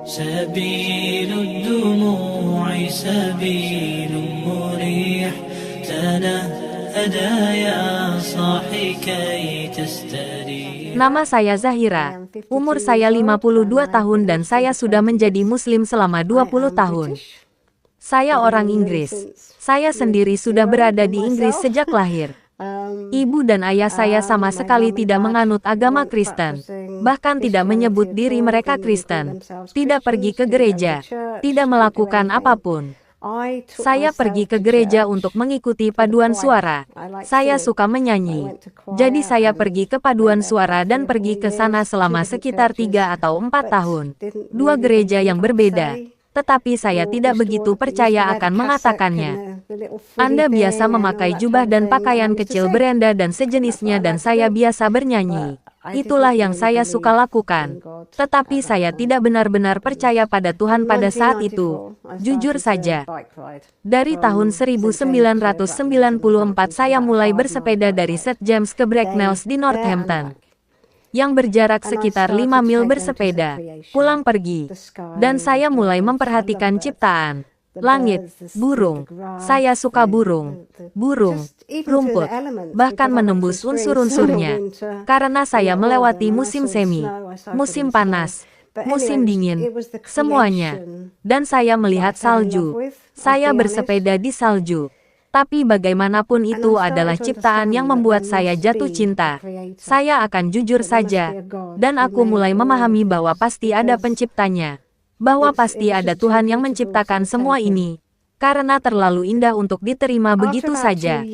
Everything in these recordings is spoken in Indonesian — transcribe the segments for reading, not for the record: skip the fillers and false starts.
سبيل الدموع سبيل مريح تنهدى يا صاحي كي تستريح. Nama saya Zahira. Umur saya 52 tahun dan saya sudah menjadi Muslim selama 20 tahun. Saya orang Inggris. Saya sendiri sudah berada di Inggris sejak lahir. Ibu dan ayah saya sama sekali tidak menganut agama Kristen. Bahkan tidak menyebut diri mereka Kristen. Tidak pergi ke gereja. Tidak melakukan apapun. Saya pergi ke gereja untuk mengikuti paduan suara. Saya suka menyanyi. Jadi saya pergi ke paduan suara dan pergi ke sana selama sekitar 3 atau 4 tahun. 2 gereja yang berbeda. Tetapi saya tidak begitu percaya akan mengatakannya. Anda biasa memakai jubah dan pakaian kecil berenda dan sejenisnya dan saya biasa bernyanyi. Itulah yang saya suka lakukan. Tetapi saya tidak benar-benar percaya pada Tuhan pada saat itu. Jujur saja. Dari tahun 1994 saya mulai bersepeda dari St. James ke Bracknell di Northampton. Yang berjarak sekitar 5 mil bersepeda, pulang pergi. Dan saya mulai memperhatikan ciptaan. Langit, burung. Saya suka burung, rumput, bahkan menembus unsur-unsurnya. Karena saya melewati musim semi, musim panas, musim dingin, semuanya. Dan saya melihat salju. Saya bersepeda di salju. Tapi bagaimanapun itu adalah ciptaan yang membuat saya jatuh cinta. Saya akan jujur saja. Dan aku mulai memahami bahwa pasti ada penciptanya. Bahwa pasti ada Tuhan yang menciptakan semua ini. Karena terlalu indah untuk diterima begitu saja.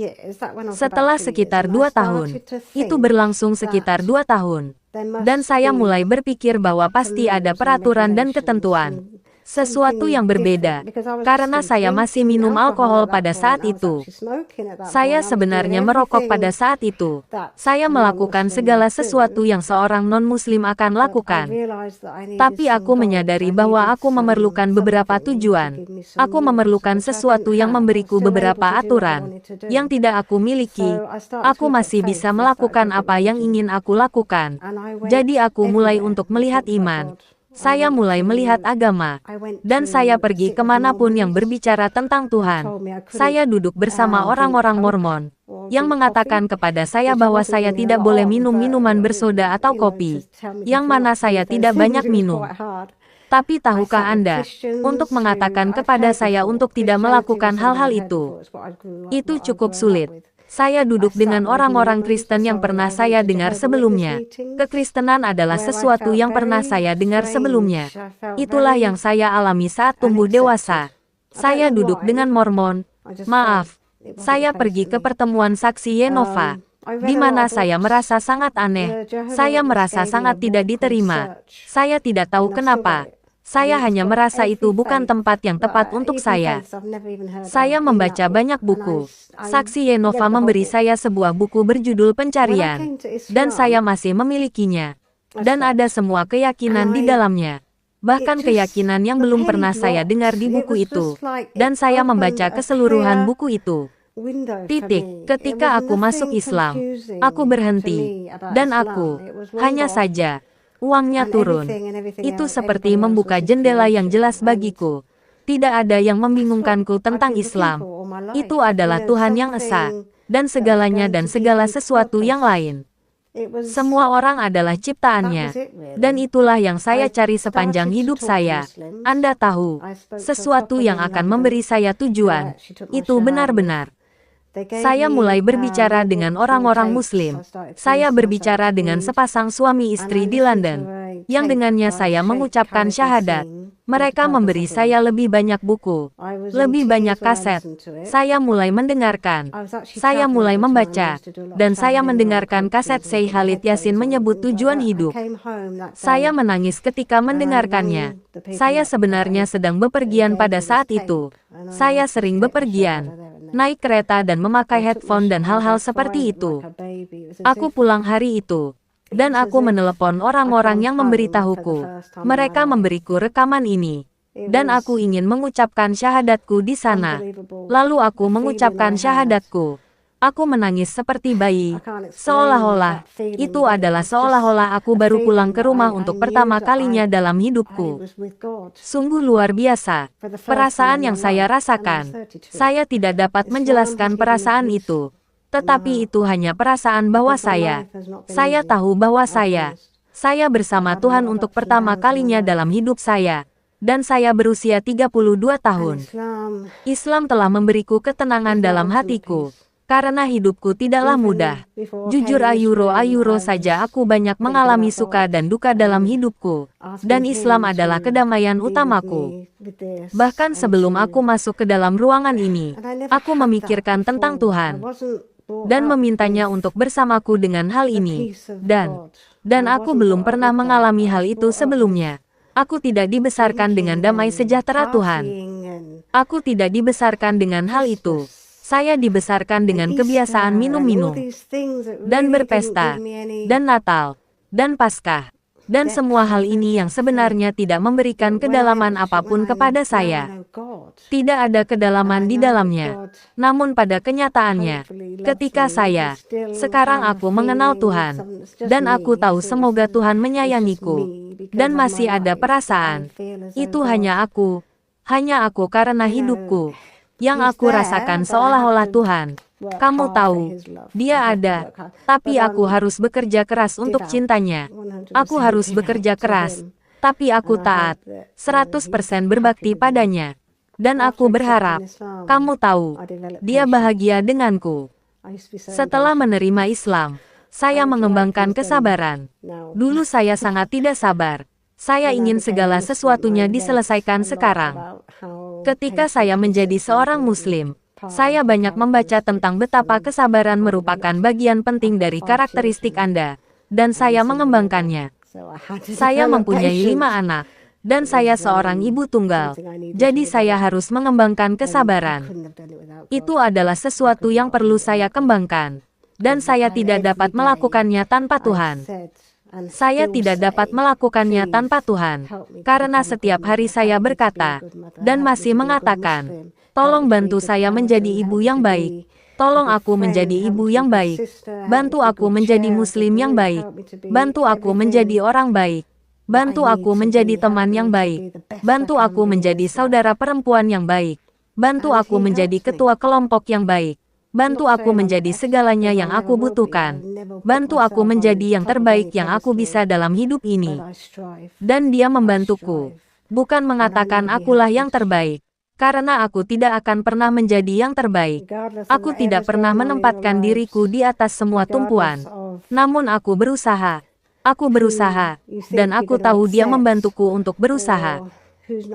Setelah sekitar 2 tahun, itu berlangsung sekitar 2 tahun. Dan saya mulai berpikir bahwa pasti ada peraturan dan ketentuan. Sesuatu yang berbeda, karena saya masih minum alkohol pada saat itu. Saya sebenarnya merokok pada saat itu. Saya melakukan segala sesuatu yang seorang non-muslim akan lakukan. Tapi aku menyadari bahwa aku memerlukan beberapa tujuan. Aku memerlukan sesuatu yang memberiku beberapa aturan, yang tidak aku miliki. Aku masih bisa melakukan apa yang ingin aku lakukan. Jadi aku mulai untuk melihat iman. Saya mulai melihat agama, dan saya pergi kemanapun yang berbicara tentang Tuhan. Saya duduk bersama orang-orang Mormon, yang mengatakan kepada saya bahwa saya tidak boleh minum minuman bersoda atau kopi, yang mana saya tidak banyak minum. Tapi tahukah Anda, untuk mengatakan kepada saya untuk tidak melakukan hal-hal itu cukup sulit. Saya duduk dengan orang-orang Kristen yang pernah saya dengar sebelumnya. Kekristenan adalah sesuatu yang pernah saya dengar sebelumnya. Itulah yang saya alami saat tumbuh dewasa. Saya duduk dengan Mormon. Maaf, saya pergi ke pertemuan saksi Yehova, di mana saya merasa sangat aneh. Saya merasa sangat tidak diterima. Saya tidak tahu kenapa. Saya hanya merasa itu bukan tempat yang tepat untuk saya. Saya membaca banyak buku. Saksi Yehova memberi saya sebuah buku berjudul Pencarian. Dan saya masih memilikinya. Dan ada semua keyakinan di dalamnya. Bahkan keyakinan yang belum pernah saya dengar di buku itu. Dan saya membaca keseluruhan buku itu. Ketika aku masuk Islam, aku berhenti. Dan aku, hanya saja, uangnya turun. Itu seperti membuka jendela yang jelas bagiku. Tidak ada yang membingungkanku tentang Islam. Itu adalah Tuhan yang esa, dan segalanya dan segala sesuatu yang lain. Semua orang adalah ciptaannya. Dan itulah yang saya cari sepanjang hidup saya. Anda tahu, sesuatu yang akan memberi saya tujuan. Itu benar-benar. Saya mulai berbicara dengan orang-orang Muslim. Saya berbicara dengan sepasang suami istri di London, yang dengannya saya mengucapkan syahadat. Mereka memberi saya lebih banyak buku, lebih banyak kaset. Saya mulai mendengarkan. Saya mulai membaca. Dan saya mendengarkan kaset Syekh Khalid Yasin menyebut tujuan hidup. Saya menangis ketika mendengarkannya. Saya sebenarnya sedang bepergian pada saat itu. Saya sering bepergian, naik kereta dan memakai headphone dan hal-hal seperti itu. Aku pulang hari itu. Dan aku menelepon orang-orang yang memberitahuku. Mereka memberiku rekaman ini. Dan aku ingin mengucapkan syahadatku di sana. Lalu aku mengucapkan syahadatku. Aku menangis seperti bayi. Seolah-olah, itu adalah seolah-olah aku baru pulang ke rumah untuk pertama kalinya dalam hidupku. Sungguh luar biasa. Perasaan yang saya rasakan. Saya tidak dapat menjelaskan perasaan itu. Tetapi itu hanya perasaan bahwa saya tahu bahwa saya bersama Tuhan untuk pertama kalinya dalam hidup saya. Dan saya berusia 32 tahun. Islam telah memberiku ketenangan dalam hatiku. Karena hidupku tidaklah mudah. Jujur ayuro saja aku banyak mengalami suka dan duka dalam hidupku. Dan Islam adalah kedamaian utamaku. Bahkan sebelum aku masuk ke dalam ruangan ini, aku memikirkan tentang Tuhan. Dan memintanya untuk bersamaku dengan hal ini. Dan aku belum pernah mengalami hal itu sebelumnya. Aku tidak dibesarkan dengan damai sejahtera Tuhan. Aku tidak dibesarkan dengan hal itu. Saya dibesarkan dengan kebiasaan minum-minum, dan berpesta, dan Natal, dan Paskah, dan semua hal ini yang sebenarnya tidak memberikan kedalaman apapun kepada saya. Tidak ada kedalaman di dalamnya. Namun pada kenyataannya, ketika sekarang aku mengenal Tuhan, dan aku tahu semoga Tuhan menyayangiku, dan masih ada perasaan, itu hanya aku karena hidupku. Yang aku rasakan seolah-olah Tuhan. Kamu tahu, Dia ada, tapi aku harus bekerja keras untuk cintanya. Aku harus bekerja keras, tapi aku taat, 100% berbakti padanya. Dan aku berharap, kamu tahu, Dia bahagia denganku. Setelah menerima Islam, saya mengembangkan kesabaran. Dulu saya sangat tidak sabar. Saya ingin segala sesuatunya diselesaikan sekarang. Ketika saya menjadi seorang Muslim, saya banyak membaca tentang betapa kesabaran merupakan bagian penting dari karakteristik Anda, dan saya mengembangkannya. Saya mempunyai 5 anak, dan saya seorang ibu tunggal, jadi saya harus mengembangkan kesabaran. Itu adalah sesuatu yang perlu saya kembangkan, dan saya tidak dapat melakukannya tanpa Tuhan. Saya tidak dapat melakukannya tanpa Tuhan, karena setiap hari saya berkata, dan masih mengatakan, tolong bantu saya menjadi ibu yang baik, tolong aku menjadi ibu yang baik, bantu aku menjadi Muslim yang baik, bantu aku menjadi orang baik, bantu aku menjadi teman yang baik, bantu aku menjadi saudara perempuan yang baik, bantu aku menjadi ketua kelompok yang baik. Bantu aku menjadi segalanya yang aku butuhkan. Bantu aku menjadi yang terbaik yang aku bisa dalam hidup ini. Dan Dia membantuku. Bukan mengatakan akulah yang terbaik. Karena aku tidak akan pernah menjadi yang terbaik. Aku tidak pernah menempatkan diriku di atas semua tumpuan. Namun aku berusaha. Aku berusaha. Dan aku tahu Dia membantuku untuk berusaha.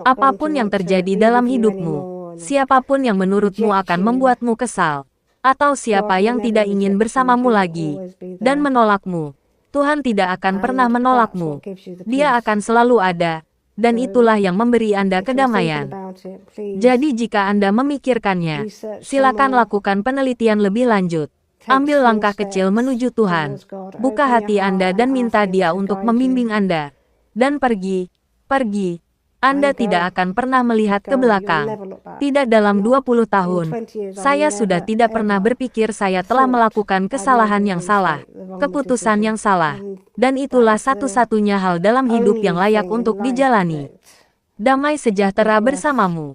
Apapun yang terjadi dalam hidupmu, siapapun yang menurutmu akan membuatmu kesal, atau siapa yang tidak ingin bersamamu lagi, dan menolakmu, Tuhan tidak akan pernah menolakmu. Dia akan selalu ada, dan itulah yang memberi Anda kedamaian. Jadi jika Anda memikirkannya, silakan lakukan penelitian lebih lanjut. Ambil langkah kecil menuju Tuhan. Buka hati Anda dan minta Dia untuk membimbing Anda. Dan pergi. Anda tidak akan pernah melihat ke belakang. Tidak dalam 20 tahun. Saya sudah tidak pernah berpikir saya telah melakukan kesalahan yang salah, keputusan yang salah. Dan itulah satu-satunya hal dalam hidup yang layak untuk dijalani. Damai sejahtera bersamamu.